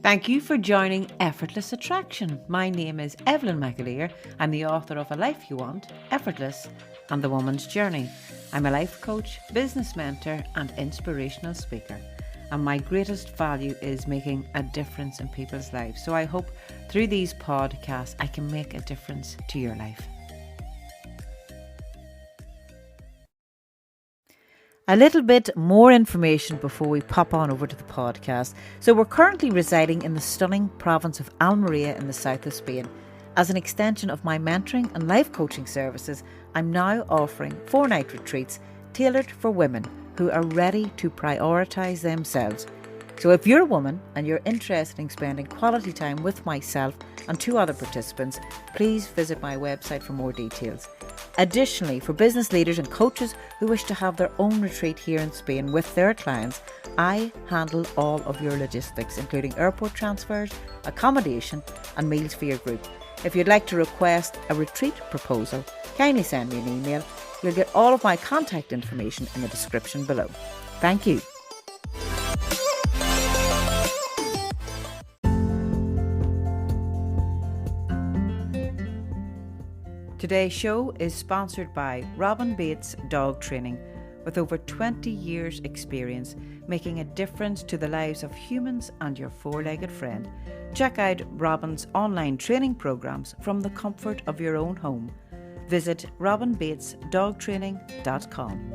Thank you for joining Effortless Attraction. My name is Evelyn McAleer. I'm the author of A Life You Want, Effortless, and The Woman's Journey. I'm a life coach, business mentor, and inspirational speaker. And my greatest value is making a difference in people's lives. So I hope through these podcasts I can make a difference to your life. A little bit more information before we pop on over to the podcast. So we're currently residing in the stunning province of Almeria in the south of Spain. As an extension of my mentoring and life coaching services, I'm now offering 4-night retreats tailored for women who are ready to prioritise themselves. So if you're a woman and you're interested in spending quality time with myself and 2 other participants, please visit my website for more details. Additionally, for business leaders and coaches who wish to have their own retreat here in Spain with their clients, I handle all of your logistics, including airport transfers, accommodation and meals for your group. If you'd like to request a retreat proposal, kindly send me an email. You'll get all of my contact information in the description below. Thank you. Today's show is sponsored by Robin Bates Dog Training, with over 20 years experience making a difference to the lives of humans and your 4-legged friend. Check out Robin's online training programs from the comfort of your own home. Visit robinbatesdogtraining.com.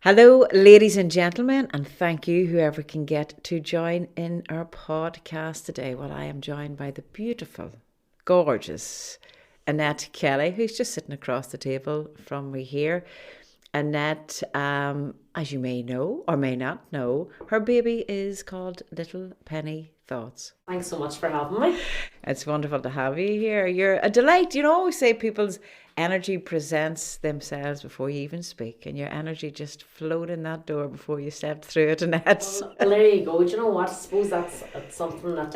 Hello, ladies and gentlemen, and thank you, whoever can get to join in our podcast today. Well, I am joined by the beautiful, gorgeous Annette Kelly, who's just sitting across the table from me here. Annette, as you may know or may not know, her baby is called Little Penny Thoughts. Thanks so much for having me. It's wonderful to have you here. You're a delight. You know, I always say people's energy presents themselves before you even speak, and your energy just flowed in that door before you stepped through it, Annette. Well, there you go. Do you know what? I suppose that's something that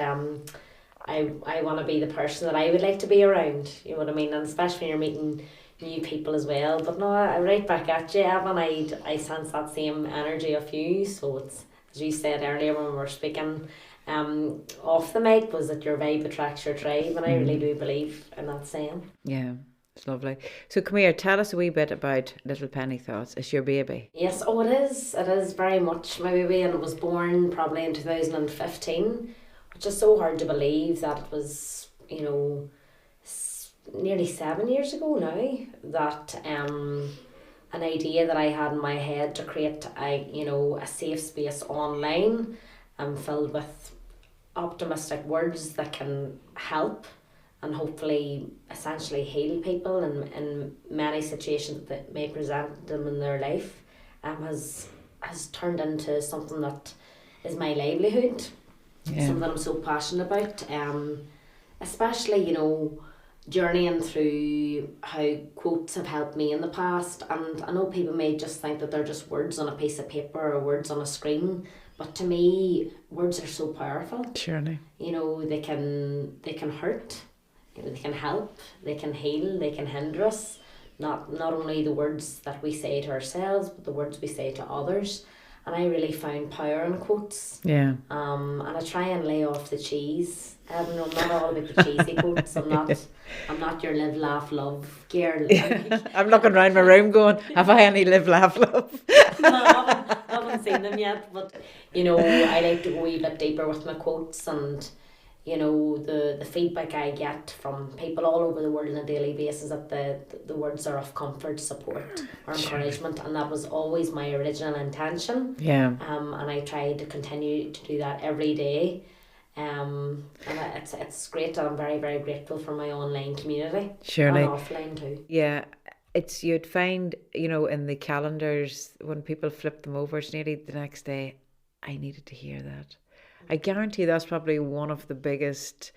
I want to be the person that I would like to be around. You know what I mean? And especially when you're meeting new people as well. But no, I right back at you, Evan. I sense that same energy of you. So it's, as you said earlier when we were speaking off the mic, was that your vibe attracts your tribe, and I really do believe in that saying. Yeah. It's lovely. So come here, tell us a wee bit about Little Penny Thoughts. It's your baby. Yes, oh it is. It is very much my baby, and it was born probably in 2015, which is so hard to believe that it was, you know, nearly 7 years ago now, that an idea that I had in my head to create a safe space online filled with optimistic words that can help and hopefully essentially heal people in many situations that may present them in their life, has turned into something that is my livelihood. Yeah. Something I'm so passionate about, especially, you know, journeying through how quotes have helped me in the past. And I know people may just think that they're just words on a piece of paper or words on a screen, but to me, words are so powerful. Surely. You know, they can hurt. They can help, they can heal, they can hinder us. Not only the words that we say to ourselves, but the words we say to others. And I really found power in quotes. Yeah. And I try and lay off the cheese. I'm not all about the cheesy quotes. I'm not your live, laugh, love girl. I'm looking around my room going, have I any live, laugh, love? No, I haven't seen them yet. But, you know, I like to go a wee bit deeper with my quotes, and you know, the feedback I get from people all over the world on a daily basis that the words are of comfort, support or encouragement, and that was always my original intention. Yeah. And I try to continue to do that every day. And it's great, and I'm very, very grateful for my online community. Surely. And offline too. Yeah. You'd find, you know, in the calendars when people flip them over, it's nearly the next day, I needed to hear that. I guarantee that's probably one of the biggest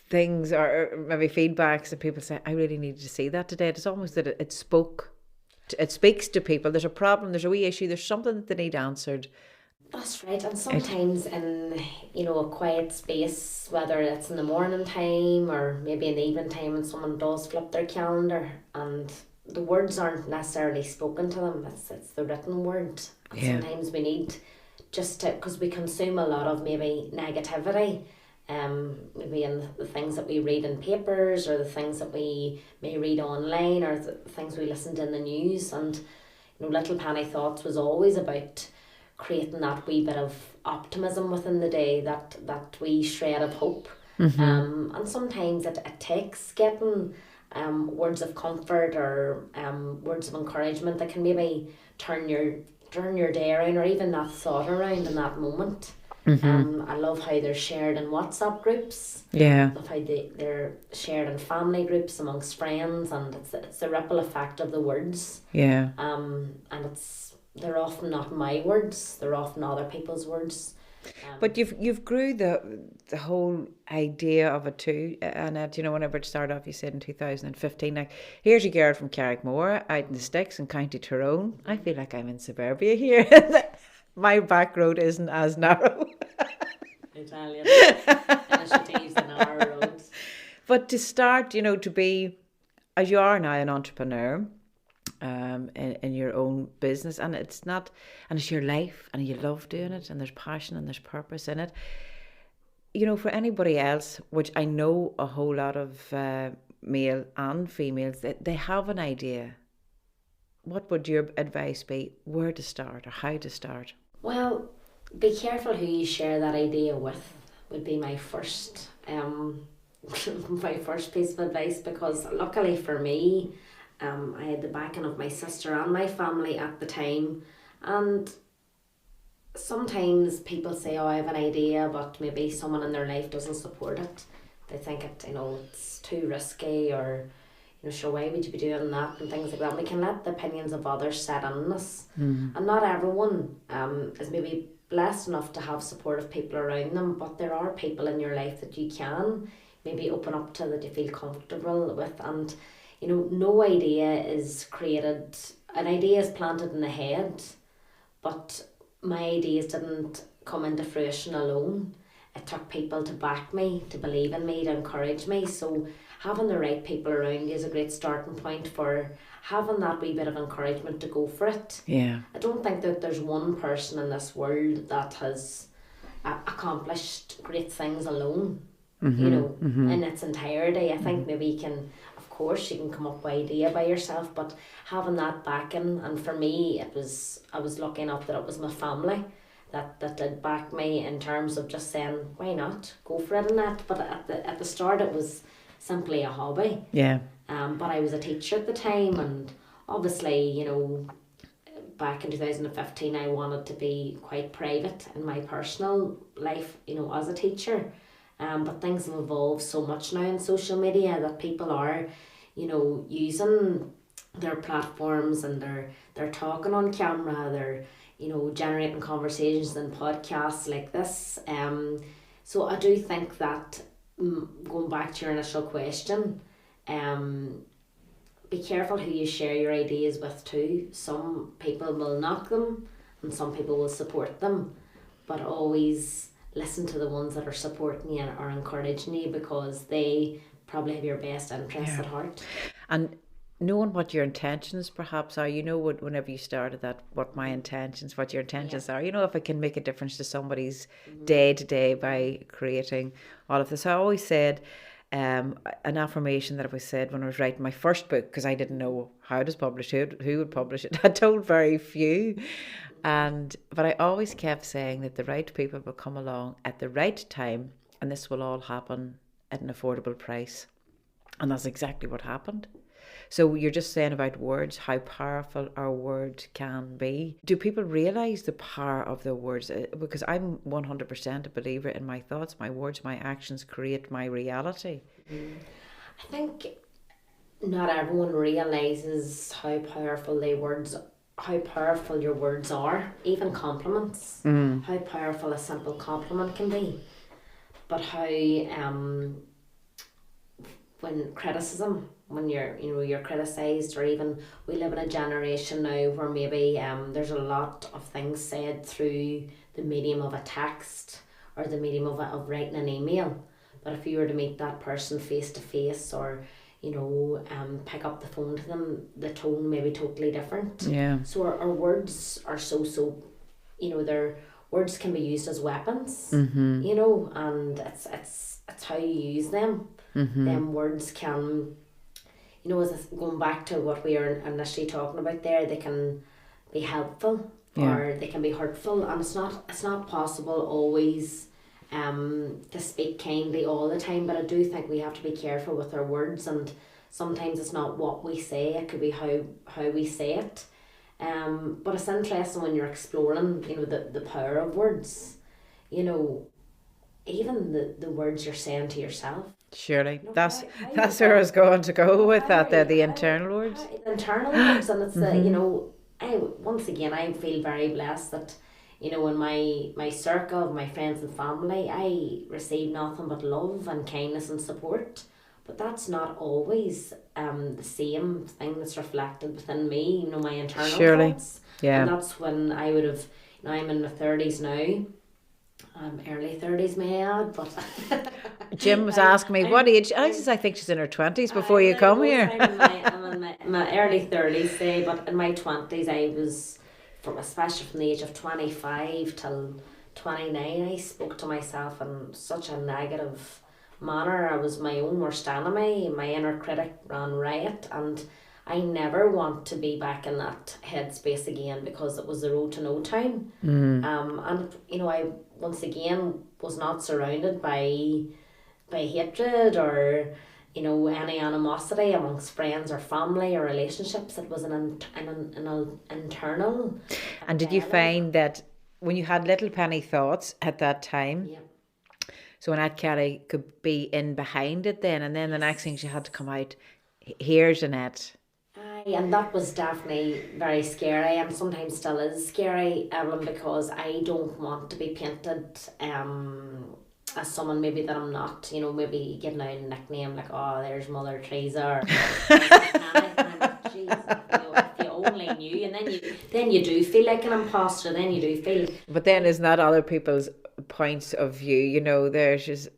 things or maybe feedbacks that people say, I really needed to see that today. It's almost that it speaks to people. There's a problem, there's a wee issue, there's something that they need answered. That's right. And sometimes in, you know, a quiet space, whether it's in the morning time or maybe in the evening time, when someone does flip their calendar and the words aren't necessarily spoken to them, it's the written word. And sometimes we need just to, because we consume a lot of maybe negativity, maybe in the things that we read in papers, or the things that we may read online, or the things we listen to in the news. And Little Penny Thoughts was always about creating that wee bit of optimism within the day, that wee shred of hope. And sometimes it takes getting words of comfort, or words of encouragement that can maybe turn your day around, or even that thought around in that moment. I love how they're shared in WhatsApp groups. I love how they're shared in family groups amongst friends, and it's the ripple effect of the words. And they're often not my words, they're often other people's words. But you've grew the whole idea of it too, Annette. Whenever it started off, you said in 2015, like, here's a girl from Carrickmore out in the sticks in County Tyrone. I feel like I'm in suburbia here. My back road isn't as narrow. Italian initiatives and narrow roads. But to start, to be, as you are now, an entrepreneur, in your own business, and it's your life, and you love doing it, and there's passion and there's purpose in it. For anybody else, which I know a whole lot of male and females, they have an idea. What would your advice be? Where to start, or how to start? Well, be careful who you share that idea with, would be my first my first piece of advice, because luckily for me, I had the backing of my sister and my family at the time. And sometimes people say, oh, I have an idea, but maybe someone in their life doesn't support it. They think it's too risky, or sure, why would you be doing that, and things like that. We can let the opinions of others set in us. And not everyone is maybe blessed enough to have supportive people around them, but there are people in your life that you can maybe open up to, that you feel comfortable with. And no idea is created, an idea is planted in the head, but my ideas didn't come into fruition alone. It took people to back me, to believe in me, to encourage me. So having the right people around you is a great starting point for having that wee bit of encouragement to go for it. I don't think that there's one person in this world that has accomplished great things alone, in its entirety. I think maybe you can, of course, you can come up with an idea by yourself, but having that backing, and for me, I was lucky enough that it was my family that did back me, in terms of just saying, why not, go for it, and that. But at the start, it was simply a hobby. But I was a teacher at the time, and obviously, back in 2015, I wanted to be quite private in my personal life, as a teacher. But things have evolved so much now in social media that people are, using their platforms, and they're talking on camera, they're generating conversations and podcasts like this. So I do think that, going back to your initial question, be careful who you share your ideas with too. Some people will knock them, and some people will support them, but always listen to the ones that are supporting you or encouraging you, because they probably have your best interests at heart. And knowing what your intentions perhaps are, whenever you started that, what your intentions are, if it can make a difference to somebody's day to day by creating all of this. I always said, an affirmation that I was said when I was writing my first book, because I didn't know how it was published, who would publish it. I told very few. But I always kept saying that the right people will come along at the right time, and this will all happen at an affordable price. And that's exactly what happened. So you're just saying about words, how powerful our words can be. Do people realise the power of their words? Because I'm 100% a believer in my thoughts, my words, my actions create my reality. I think not everyone realises how powerful your words are, even compliments. How powerful a simple compliment can be. But how when criticism, when you're criticised, or even we live in a generation now where maybe there's a lot of things said through the medium of a text, or the medium of writing an email. But if you were to meet that person face to face, or pick up the phone to them, the tone may be totally different. Yeah. So our words are so, their words can be used as weapons, Mm-hmm. and it's how you use them. Them words can, going back to what we were initially talking about there, they can be helpful or they can be hurtful, and it's not possible always to speak kindly all the time, but I do think we have to be careful with our words, and sometimes it's not what we say, it could be how we say it. But it's interesting when you're exploring, the power of words, even the words you're saying to yourself. Surely. That's where I was going to go with that there, the internal words. The internal words, and it's once again, I feel very blessed that, in my circle of my friends and family, I receive nothing but love and kindness and support. But that's not always the same thing that's reflected within me, my internal thoughts. Yeah. And that's when I would have, I'm in my 30s now. Early 30s, may I add, but Jim was asking me what age. I think she's in her 20s before you come here. I'm in my early 30s, say, but in my 20s, I was, especially from the age of 25 till 29, I spoke to myself in such a negative manner. I was my own worst enemy. My inner critic ran riot, and I never want to be back in that headspace again, because it was the road to no town. And I once again was not surrounded by hatred or any animosity amongst friends or family or relationships. It was an internal. And did you find that when you had little penny thoughts at that time? Yeah. So Annette Kelly could be in behind it then, and then the next thing she had to come out, here's Annette. And that was definitely very scary, and sometimes still is scary, because I don't want to be painted as someone maybe that I'm not, maybe getting out a nickname like, oh, there's Mother Teresa, or if you only knew, and then you do feel like an imposter, then you do feel. But then isn't that other people's points of view? There's just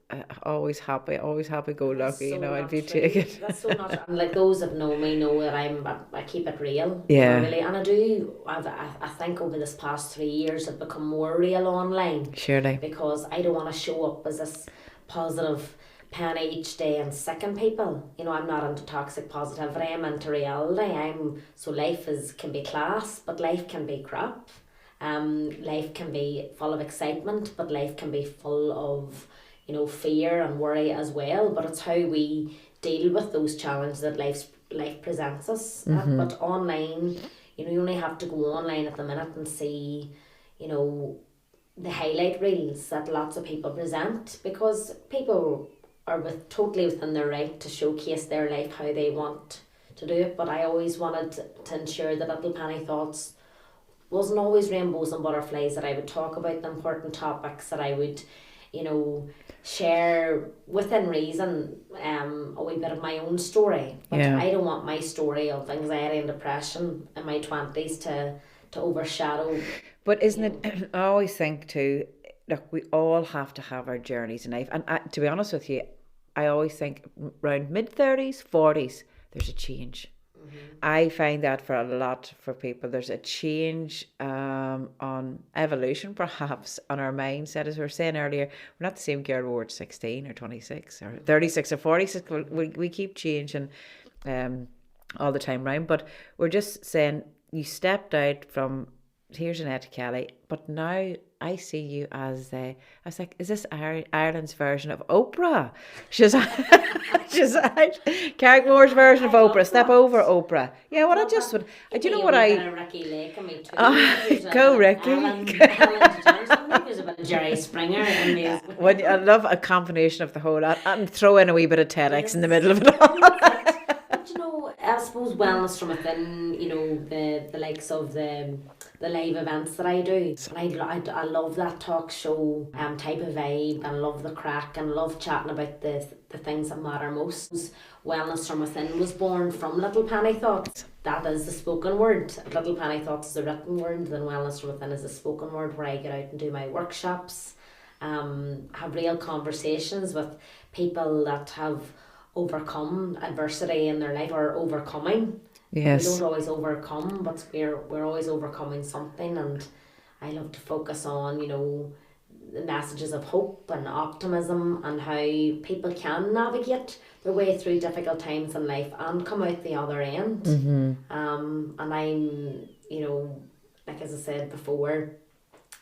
always happy go lucky. So if you take it. That's so not, and like those that know me know that I keep it real. Yeah. Really, and I do. I think over this past 3 years I've become more real online. Surely. Because I don't want to show up as this positive penny each day and sicken people. I'm not into toxic positivity. I'm into reality. So life can be class, but life can be crap. Life can be full of excitement, but life can be full of fear and worry as well. But it's how we deal with those challenges that life presents us. But online, you only have to go online at the minute and see the highlight reels that lots of people present, because people are totally within their right to showcase their life how they want to do it. But I always wanted to ensure that Little Penny Thoughts wasn't always rainbows and butterflies, that I would talk about the important topics, that I would share within reason a wee bit of my own story. But I don't want my story of anxiety and depression in my 20s to overshadow. But isn't it, I always think too, look, we all have to have our journeys in life, and to be honest with you, I always think around mid-30s, 40s, there's a change. I find that for people, there's a change on evolution, perhaps, on our mindset. As we were saying earlier, we're not the same girl we were at 16 or 26 or 36 or 46. We keep changing all the time round. But we're just saying, you stepped out from, here's Annette Kelly, but now I see you as I was like, is this Ireland's version of Oprah? She's Carrickmore's version of Oprah. Step over Oprah. Yeah, well, I just would. Do you know what I? Ricky Lake and me too. Go Ricky. There's a bit of Jerry Springer in me. I love a combination of the whole lot, and throw in a wee bit of TEDx in the middle of it all. I suppose wellness from within, the likes of the live events that I do. And I love that talk show type of vibe, and I love the crack, and love chatting about the things that matter most. Wellness from within was born from Little Penny Thoughts. That is the spoken word. Little Penny Thoughts is the written word, then Wellness from Within is the spoken word, where I get out and do my workshops, have real conversations with people that have overcome adversity in their life, or overcoming. Yes. We don't always overcome, but we're always overcoming something. And I love to focus on, the messages of hope and optimism, and how people can navigate their way through difficult times in life and come out the other end. And I'm, like as I said before,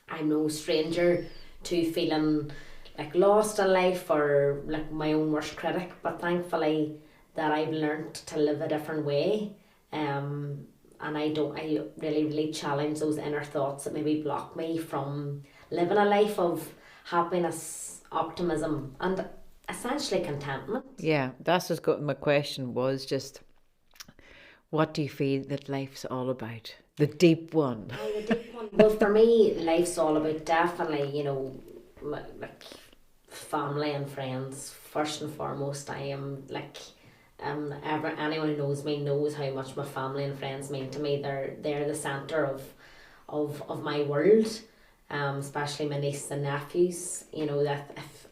I'm no stranger to feeling like lost in life, or like my own worst critic, but thankfully that I've learnt to live a different way. And I really challenge those inner thoughts that maybe block me from living a life of happiness, optimism, and essentially contentment. Yeah, that's just my question was just, what do you feel that life's all about? The deep one. Oh, the deep one. Well, for me, life's all about definitely, like family and friends. First and foremost, I am like, anyone who knows me knows how much my family and friends mean to me. They're the centre of my world. Especially my nieces and nephews. That if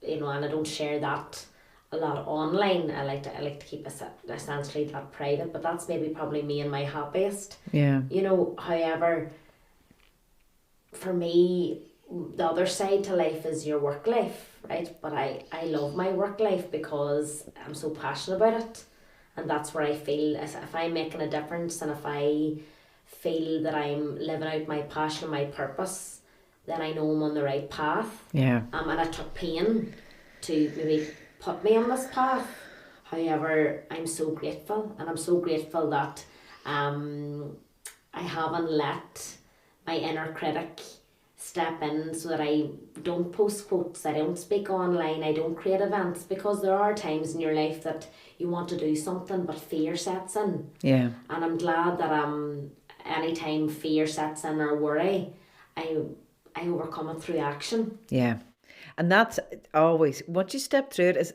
and I don't share that a lot online. I like to keep essentially that private. But that's probably me and my happiest. Yeah. However, for me, the other side to life is your work life, right? But I love my work life because I'm so passionate about it, and that's where I feel as if I'm making a difference, and if I feel that I'm living out my passion, my purpose, then I know I'm on the right path. Yeah. And it took pain to maybe put me on this path. However, I'm so grateful, and I'm so grateful that I haven't let my inner critic step in, so that I don't post quotes, I don't speak online, I don't create events, because there are times in your life that you want to do something but fear sets in. Yeah. And I'm glad that anytime fear sets in, or worry, I overcome it through action. Yeah. And that's always, once you step through it, is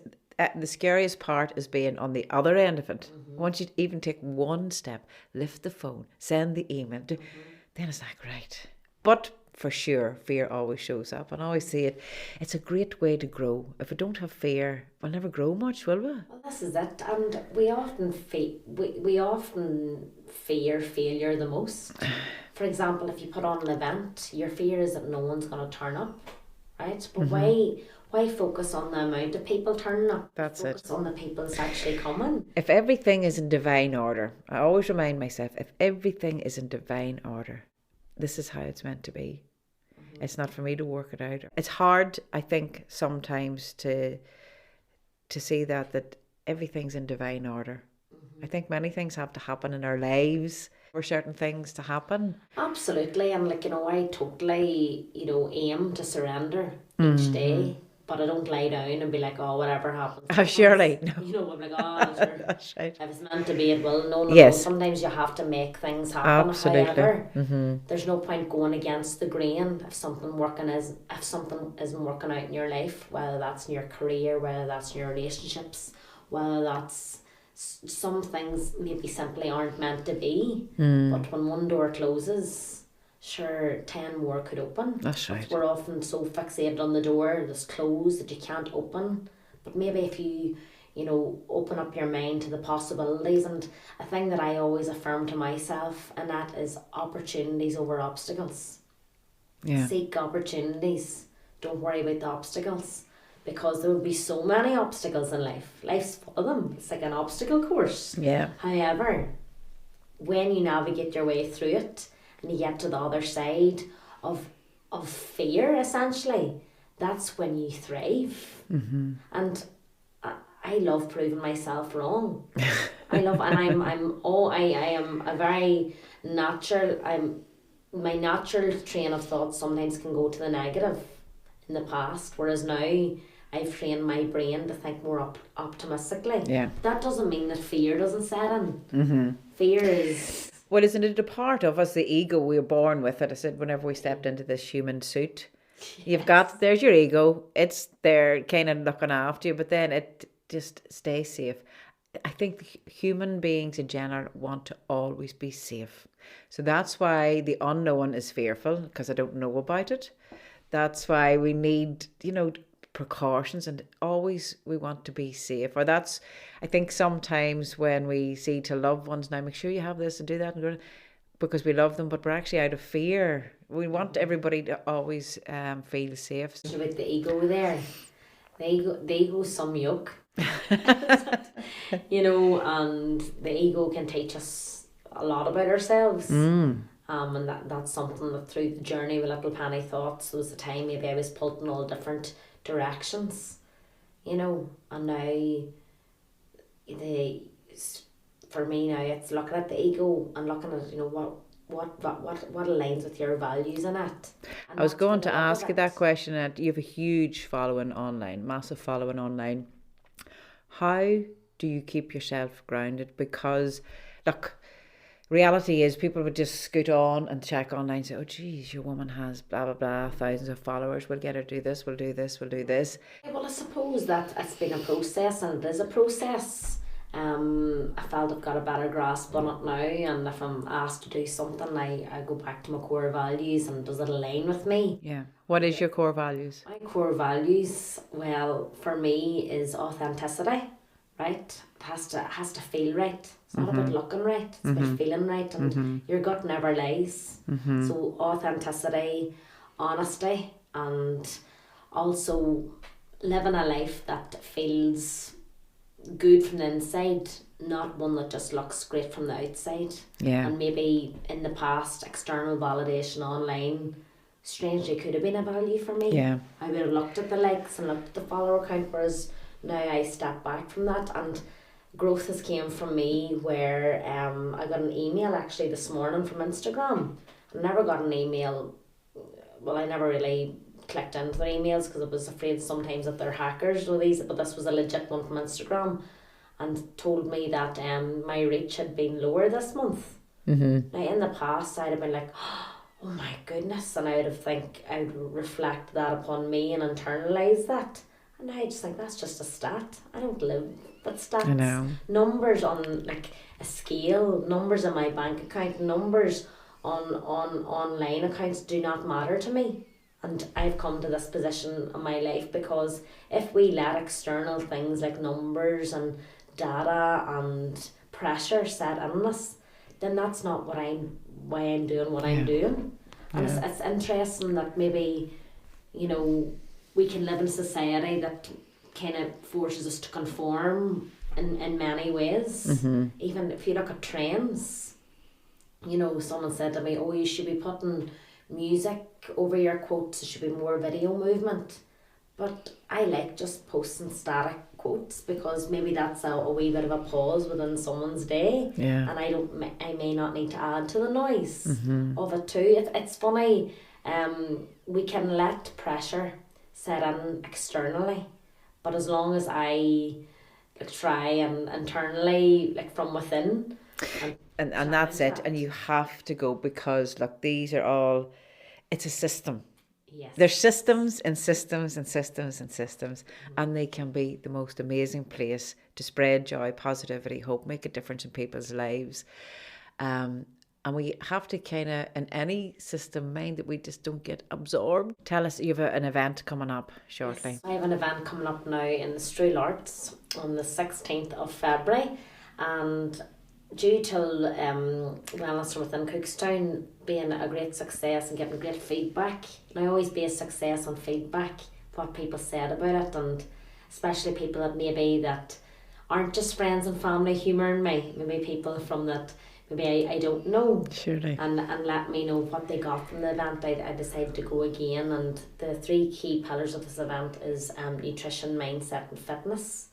the scariest part is being on the other end of it. Once you even take one step, lift the phone, send the email, then it's like, right. But for sure, fear always shows up, and I always say it's a great way to grow. If we don't have fear, we'll never grow much, will we? Well, this is it, and we often fear failure the most. For example, if you put on an event, your fear is that no one's going to turn up, right? But why focus on the amount of people turning up? That's focus on the people that's actually coming. If everything is in divine order, I always remind myself, if everything is in divine order, this is how it's meant to be. It's not for me to work it out. It's hard, I think, sometimes to see that everything's in divine order. I think many things have to happen in our lives for certain things to happen. Absolutely, and I totally, aim to surrender each day. But I don't lie down and be like, oh, whatever happens. Oh, surely. No. I'm like, oh, sure. That's right. If it's meant to be, it will. No. Yes. Sometimes you have to make things happen. Absolutely. However, there's no point going against the grain if something isn't working out in your life, whether that's in your career, whether that's in your relationships, whether that's some things maybe simply aren't meant to be. But when one door closes, sure, 10 more could open. That's right. We're often so fixated on the door that's closed that you can't open. But maybe if you, open up your mind to the possibilities, and a thing that I always affirm to myself, and that is opportunities over obstacles. Yeah. Seek opportunities. Don't worry about the obstacles, because there will be so many obstacles in life. Life's full of them. It's like an obstacle course. Yeah. However, when you navigate your way through it, and you get to the other side of fear, essentially, that's when you thrive. And I love proving myself wrong. I am a very natural. My natural train of thought sometimes can go to the negative in the past, whereas now I've trained my brain to think more optimistically. Yeah. That doesn't mean that fear doesn't set in. Fear is... Well, isn't it a part of us, the ego? We were born with it. I said, whenever we stepped into this human suit, there's your ego. It's there kind of looking after you, but then it just stays safe. I think human beings in general want to always be safe. So that's why the unknown is fearful, because I don't know about it. That's why we need, precautions, and always we want to be safe. Or that's, I think sometimes when we say to loved ones, now make sure you have this and do that, and go, because we love them, but we're actually out of fear. We want everybody to always feel safe. About the ego there, the ego some yuck. You know, and the ego can teach us a lot about ourselves. And that's something that through the journey with Little Penny Thoughts, there was a time maybe I was pulled in all different directions, you know, and now for me now it's looking at the ego and looking at, you know, what aligns with your values in it. And I was going to ask you that question, and you have a huge following online, massive following online. How do you keep yourself grounded? Because look, reality is people would just scoot on and check online and say, oh geez, your woman has blah blah blah, thousands of followers, we'll get her to do this, we'll do this, we'll do this. Well, I suppose that it's been a process, and it is a process. I felt I've got a better grasp on it now, and if I'm asked to do something, I go back to my core values, and does it align with me? Yeah. What is your core values? My core values, well, for me, is authenticity, right? It has to feel right. It's not about looking right, it's about feeling right, and your gut never lies. So authenticity, honesty, and also living a life that feels good from the inside, not one that just looks great from the outside. Yeah. And maybe in the past, external validation online strangely could have been a value for me. Yeah. I would have looked at the likes and looked at the follower count, whereas now I step back from that, and growth has came from me where I got an email actually this morning from Instagram. I never got an email, well, I never really clicked into their emails because I was afraid sometimes that they're hackers or these, but this was a legit one from Instagram, and told me that my reach had been lower this month. Now in the past I'd have been like, oh my goodness, and I would reflect that upon me and internalise that, and now I just think that's just a stat. I don't live with stats. I know. Numbers on like a scale, numbers in my bank account, numbers on online accounts do not matter to me. And I've come to this position in my life because if we let external things like numbers and data and pressure set in us, then that's not why I'm doing what I'm doing. And it's interesting that maybe, you know, we can live in a society that kind of forces us to conform in many ways. Even if you look at trends, you know, someone said to me, oh, you should be putting music over your quotes, it should be more video movement. But I like just posting static quotes because maybe that's a wee bit of a pause within someone's day, and I may not need to add to the noise of it too. It's funny, we can let pressure set in externally, but as long as I try and internally, like from within, and that's it, and you have to go, because look, these are all, it's a system. Yes. There's systems and systems and systems and systems, and they can be the most amazing place to spread joy, positivity, hope, make a difference in people's lives. And we have to kind of, in any system, mind that we just don't get absorbed. Tell us, you have an event coming up shortly. Yes, I have an event coming up now in the Strule Arts on the 16th of February, and due to Wellness within Cookstown being a great success and getting great feedback, and I always base success on feedback, what people said about it, and especially people that maybe that aren't just friends and family humouring me, maybe people from that maybe I don't know. Surely. And let me know what they got from the event. I decided to go again, and the 3 key pillars of this event is nutrition, mindset and fitness,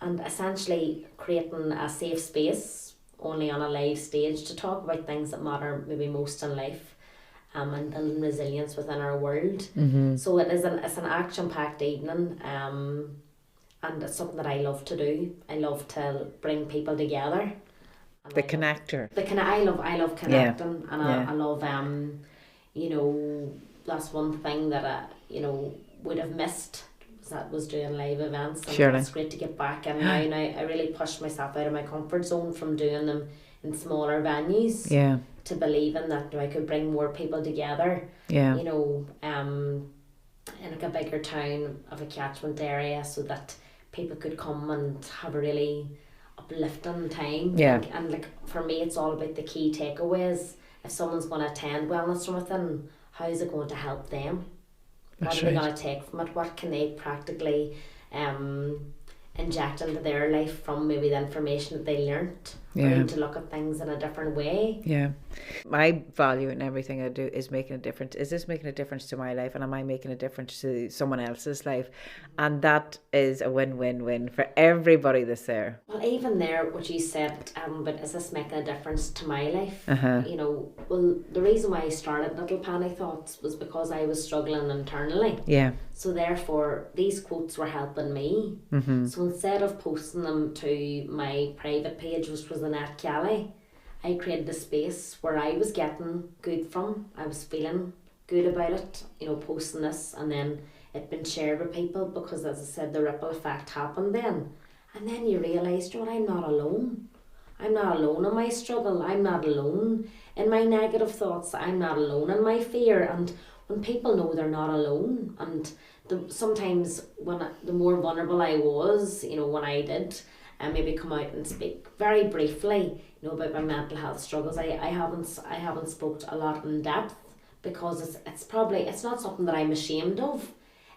and essentially creating a safe space only on a live stage to talk about things that matter maybe most in life, and building resilience within our world. So it's an action-packed evening, and it's something that I love to do. I love to bring people together. The connector. I love connecting, and I love you know, that's one thing that I, you know, would have missed, that was doing live events, and Surely. it's great to get back. And now I really pushed myself out of my comfort zone from doing them in smaller venues, to believing that I could bring more people together. You know, in like a bigger town of a catchment area so that people could come and have a really uplifting time. Yeah. And like for me, it's all about the key takeaways. If someone's going to attend wellness from within, how is it going to help them? What That's are they right. going to take from it? What can they practically inject into their life from maybe the information that they learnt? Or Yeah. need to look at things in a different way. Yeah. My value in everything I do is making a difference. Is this making a difference to my life, and am I making a difference to someone else's life? And that is a win-win-win for everybody that's there. Well, even there, what you said, but is this making a difference to my life? Uh-huh. You know, well, the reason why I started Little Panic Thoughts was because I was struggling internally. Yeah. So therefore, these quotes were helping me. Mm-hmm. So instead of posting them to my private page, which was Annette Kelly, I created a space where I was getting good from. I was feeling good about it, you know, posting this, and then it been shared with people because, as I said, the ripple effect happened then. And then you realise, you know what, I'm not alone. I'm not alone in my struggle. I'm not alone in my negative thoughts. I'm not alone in my fear. And when people know they're not alone, and sometimes the more vulnerable I was, you know, when I did, and maybe come out and speak very briefly, you know, about my mental health struggles. I haven't spoke a lot in depth because it's not something that I'm ashamed of.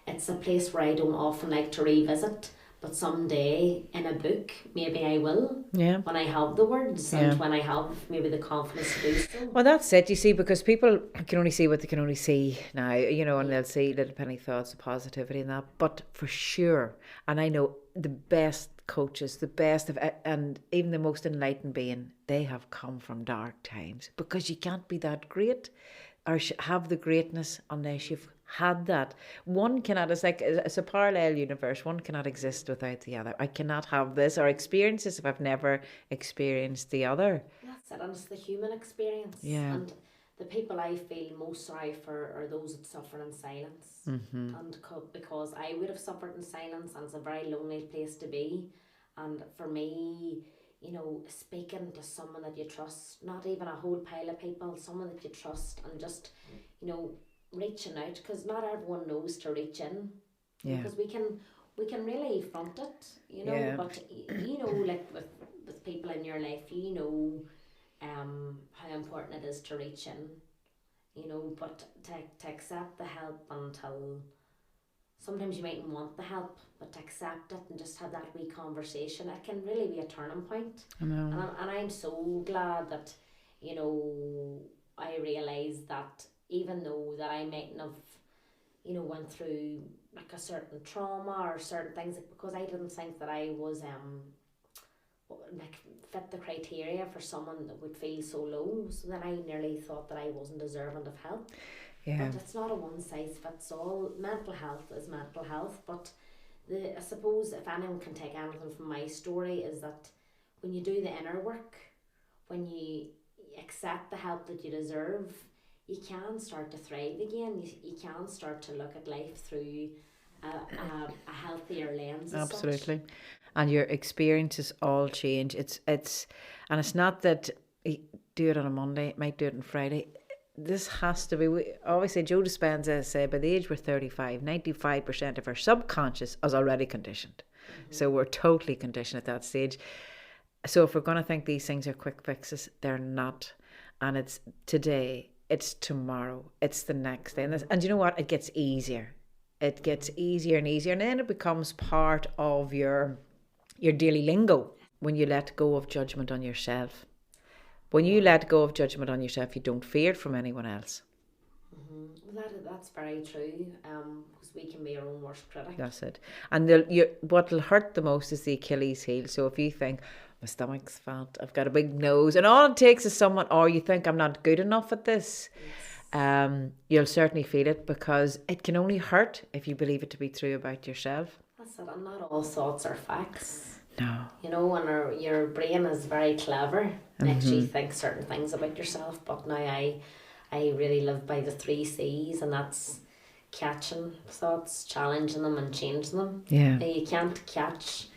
It's a place where I don't often like to revisit. But someday in a book, maybe I will. Yeah. When I have the words and when I have maybe the confidence to do so. Well, that's it, you see, because people can only see what they can only see now, you know, and they'll see Little Penny Thoughts of positivity and that. But for sure, and I know the best coaches, the best of, and even the most enlightened being, they have come from dark times, because you can't be that great or have the greatness unless you've had that. One cannot, it's a parallel universe. One cannot exist without the other. I cannot have this or experience this if I've never experienced the other. That's it, and it's the human experience. Yeah. And the people I feel most sorry for are those that suffer in silence. Mm-hmm. And because I would have suffered in silence, and it's a very lonely place to be. And for me, you know, speaking to someone that you trust, not even a whole pile of people, someone that you trust, and just, you know, reaching out, because not everyone knows to reach in. Yeah. Because we can really front it, you know. Yeah. But you know, like with people in your life, you know, how important it is to reach in, you know. But to accept the help until sometimes you mightn't want the help, but to accept it and just have that wee conversation, it can really be a turning point. I know. And I'm so glad that, you know, I realised that even though that I mightn't have, you know, went through like a certain trauma or certain things, because I didn't think that I was like fit the criteria for someone that would feel so low. So then I nearly thought that I wasn't deserving of help. Yeah. But it's not a one size fits all. Mental health is mental health, but I suppose if anyone can take anything from my story is that when you do the inner work, when you accept the help that you deserve, you can start to thrive again. You can start to look at life through a healthier lens. Absolutely. And your experiences all change. It's and it's not that you do it on a Monday, might do it on Friday. This has to be, we always say, Joe Dispenza said, by the age we're 35, 95% of our subconscious is already conditioned. Mm-hmm. So we're totally conditioned at that stage. So if we're going to think these things are quick fixes, they're not. And it's today, it's tomorrow, it's the next day. And you know what? It gets easier. It gets easier and easier. And then it becomes part of your daily lingo when you let go of judgment on yourself. When you let go of judgment on yourself, you don't fear it from anyone else. Mm-hmm. Well, that's very true, because we can be our own worst critic. That's it. And what will hurt the most is the Achilles heel. So if you think, my stomach's fat, I've got a big nose, and all it takes is someone, or you think I'm not good enough at this, yes. You'll certainly feel it, because it can only hurt if you believe it to be true about yourself. That's it, and not all thoughts are facts. No. You know, and your brain is very clever, makes you think certain things about yourself. But now I really live by the 3 C's, and that's catching thoughts, challenging them, and changing them. Yeah. You can't catch,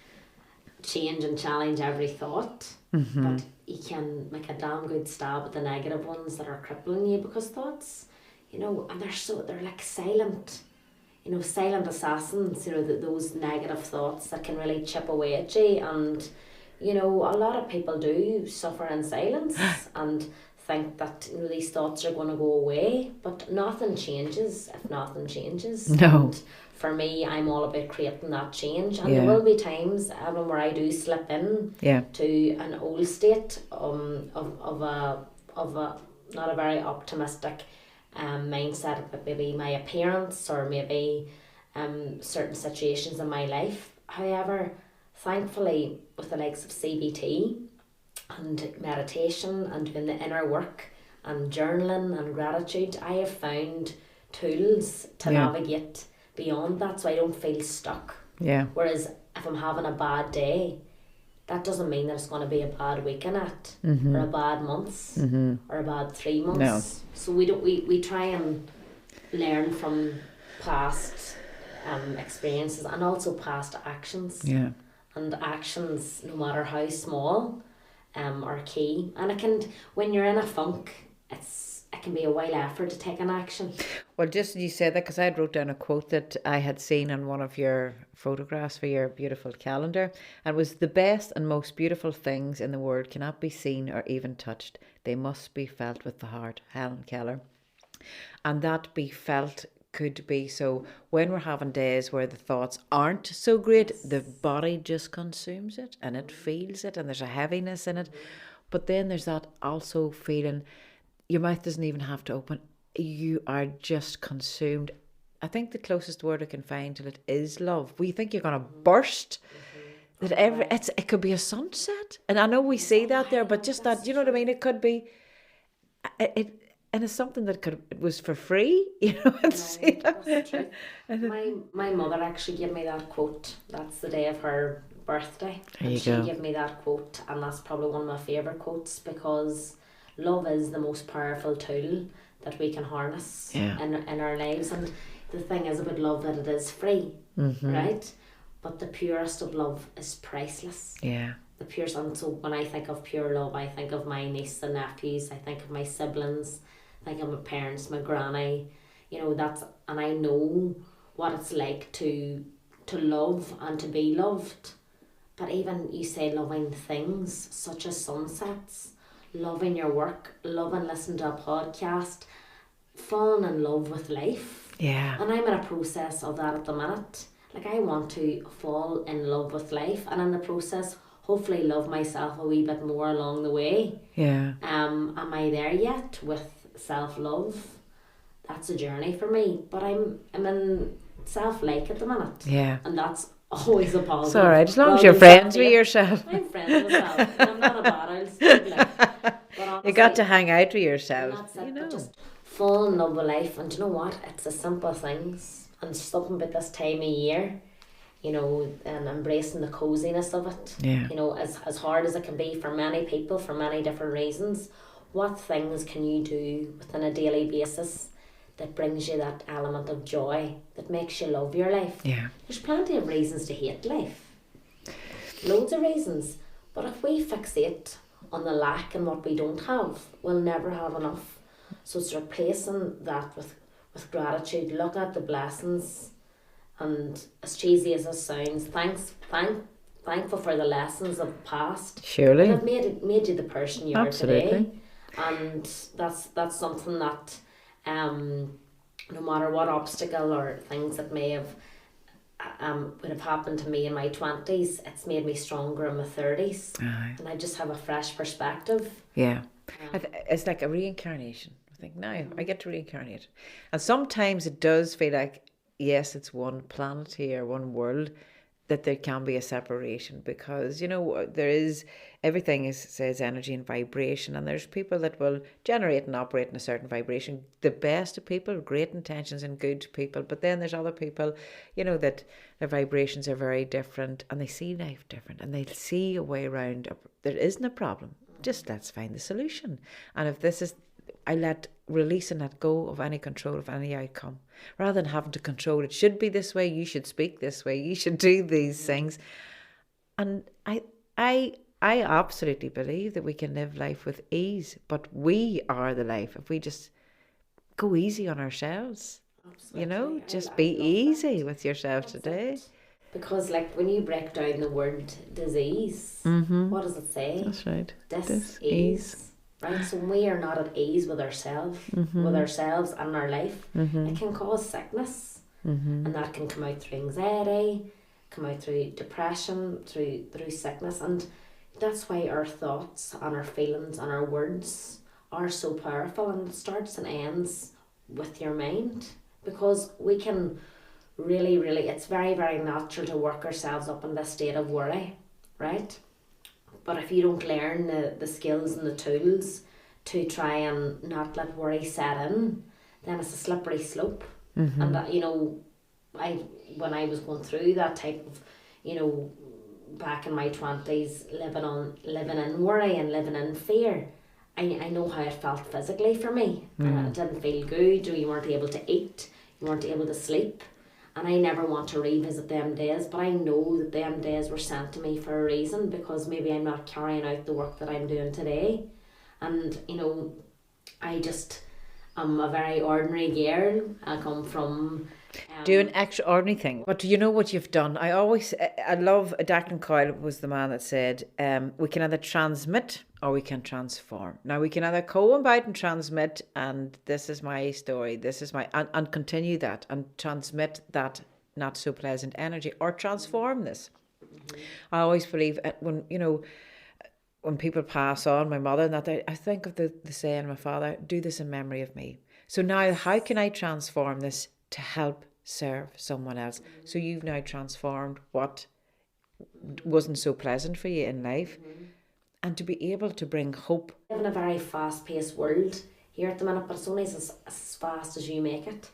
change, and challenge every thought, but you can make a damn good stab at the negative ones that are crippling you, because thoughts, you know, and they're like silent. silent assassins, those negative thoughts that can really chip away at you. And, a lot of people do suffer in silence and think that, these thoughts are going to go away. But nothing changes if nothing changes. No. And for me, I'm all about creating that change. And there will be times, where I do slip in to an old state of a not a very optimistic mindset about maybe my appearance or maybe certain situations in my life. However, thankfully, with the likes of CBT and meditation and doing the inner work and journaling and gratitude, I have found tools to navigate beyond that, so I don't feel stuck. Yeah. Whereas if I'm having a bad day, that doesn't mean that it's going to be a bad week in it, or a bad month, or a bad 3 months. No. So we try and learn from past experiences and also past actions. Yeah. And actions, no matter how small, are key. And when you're in a funk, it can be a while effort to take an action. Well, just you said that because I wrote down a quote that I had seen on one of your photographs for your beautiful calendar, and it was, "The best and most beautiful things in the world cannot be seen or even touched. They must be felt with the heart." Helen Keller. And that be felt could be, so when we're having days where the thoughts aren't so great, the body just consumes it and it feels it and there's a heaviness in it. But then there's that also feeling, your mouth doesn't even have to open. You are just consumed. I think the closest word I can find to it is love. We think you're going to burst. That it could be a sunset. And I know we see that there, but just that, you know what I mean? It could be, and it's something that it was for free, That's the truth. My mother actually gave me that quote. That's the day of her birthday. There you she go. gave me that quote, and that's probably one of my favourite quotes, because love is the most powerful tool that we can harness in our lives. And the thing is about love, that it is free, right? But the purest of love is priceless. Yeah. The purest, and so when I think of pure love, I think of my nieces and nephews, I think of my siblings, I think of my parents, my granny, and I know what it's like to love and to be loved. But even you say loving things such as sunsets, loving your work, loving listening to a podcast, falling in love with life. Yeah. And I'm in a process of that at the minute. Like, I want to fall in love with life, and in the process, hopefully love myself a wee bit more along the way. Yeah. Am I there yet with self-love? That's a journey for me, but I'm in self-like at the minute. Yeah. And that's always a positive. It's all right, as long as you're friends with yourself. I'm friends with myself, and I'm not a bad, I'll still be like. But honestly, You got to hang out with yourself. that's it, but just fall in love with life. And you know what? It's the simple things, and something about this time of year, and embracing the coziness of it. Yeah. As hard as it can be for many people for many different reasons, what things can you do within a daily basis that brings you that element of joy, that makes you love your life? Yeah. There's plenty of reasons to hate life. Loads of reasons. But if we fixate on the lack and what we don't have, we'll never have enough. So it's replacing that with gratitude. Look at the blessings, and as cheesy as it sounds, thankful for the lessons of the past. Surely. That made you the person you are Absolutely. today. And that's something that no matter what obstacle or things that may have would have happened to me in my 20s, it's made me stronger in my 30s. Aye. And I just have a fresh perspective. Yeah. It's like a reincarnation. I think now I get to reincarnate. And sometimes it does feel like, yes, it's one planet here, one world, that there can be a separation, because there is, everything says energy and vibration, and there's people that will generate and operate in a certain vibration. The best of people, great intentions and good people, but then there's other people, that their vibrations are very different, and they see life different, and they see a way around. There isn't a problem. Just let's find the solution. And if this is, I release and let go of any control of any outcome, rather than having to control it. Should be this way, you should speak this way, you should do these things. And I absolutely believe that we can live life with ease, but we are the life if we just go easy on ourselves. Absolutely. just I be love easy that. with yourself That's today. it. Because, like, when you break down the word disease, what does it say? That's right. Dis-ease. Right? So when we are not at ease with ourselves, and our life, it can cause sickness. And that can come out through anxiety, come out through depression, through sickness. And that's why our thoughts and our feelings and our words are so powerful, and it starts and ends with your mind, because we can really, it's very, very natural to work ourselves up in this state of worry, right? But if you don't learn the skills and the tools to try and not let worry set in, then it's a slippery slope. And that, when I was going through that type of, back in my 20s, living in worry and living in fear, I know how it felt physically for me. It didn't feel good. You weren't able to eat, you weren't able to sleep. And I never want to revisit them days, but I know that them days were sent to me for a reason, because maybe I'm not carrying out the work that I'm doing today. And, I just am a very ordinary girl. I come from... doing extraordinary things. But do you know what you've done? I love, Declan Coyle was the man that said, we can either transmit or we can transform. Now we can either go about and transmit, and this is my story, this is my, and continue that and transmit that not so pleasant energy, or transform this. I always believe when people pass on, my mother and that, I think of the saying, my father, do this in memory of me. So now how can I transform this to help serve someone else? So you've now transformed what wasn't so pleasant for you in life, and to be able to bring hope. We live in a very fast-paced world here at the minute, but it's only as fast as you make it.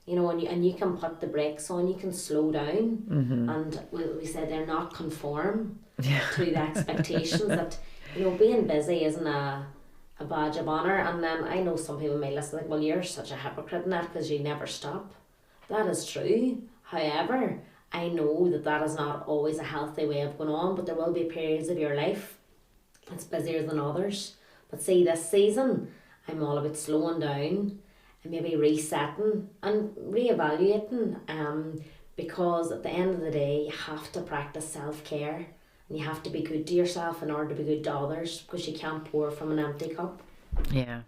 And you can put the brakes on, you can slow down, and we said they're not conform to the expectations that, being busy isn't a badge of honour. And then I know some people may listen like, well, you're such a hypocrite in that because you never stop. That is true. However, I know that is not always a healthy way of going on, but there will be periods of your life that's busier than others. But see, this season, I'm all about slowing down and maybe resetting and reevaluating, because at the end of the day, you have to practice self-care, and you have to be good to yourself in order to be good to others, because you can't pour from an empty cup. Yeah.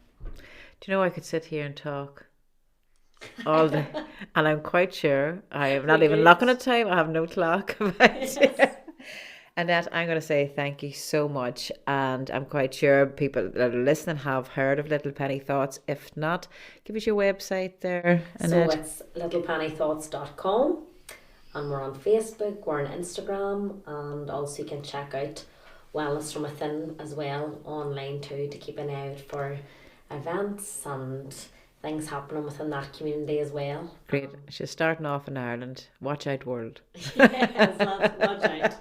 Do you know, I could sit here and talk all day, and I'm quite sure I am not even looking at time. I have no clock. Annette, I'm going to say thank you so much, and I'm quite sure people that are listening have heard of Little Penny Thoughts. If not, give us your website there, Annette. So it's littlepennythoughts.com, and we're on Facebook, we're on Instagram, and also you can check out Wellness From Within as well online too, to keep an eye out for events and things happening within that community as well. Great. She's starting off in Ireland. Watch out, world. Yes, watch out.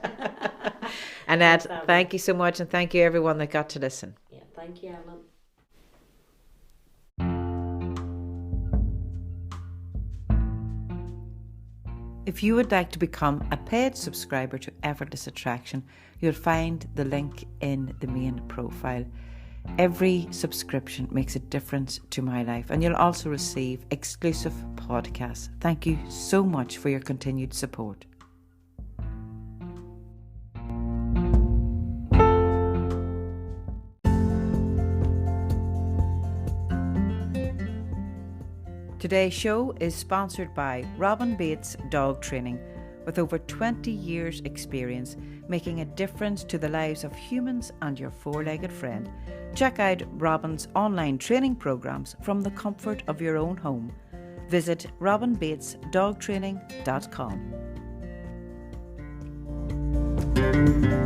Annette, thank you so much, and thank you everyone that got to listen. Yeah, thank you, Ellen. If you would like to become a paid subscriber to Effortless Attraction, you'll find the link in the main profile. Every subscription makes a difference to my life, and you'll also receive exclusive podcasts. Thank you so much for your continued support. Today's show is sponsored by Robin Bates Dog Training, with over 20 years experience making a difference to the lives of humans and your four-legged friend. Check out Robin's online training programs from the comfort of your own home. Visit robinbatesdogtraining.com.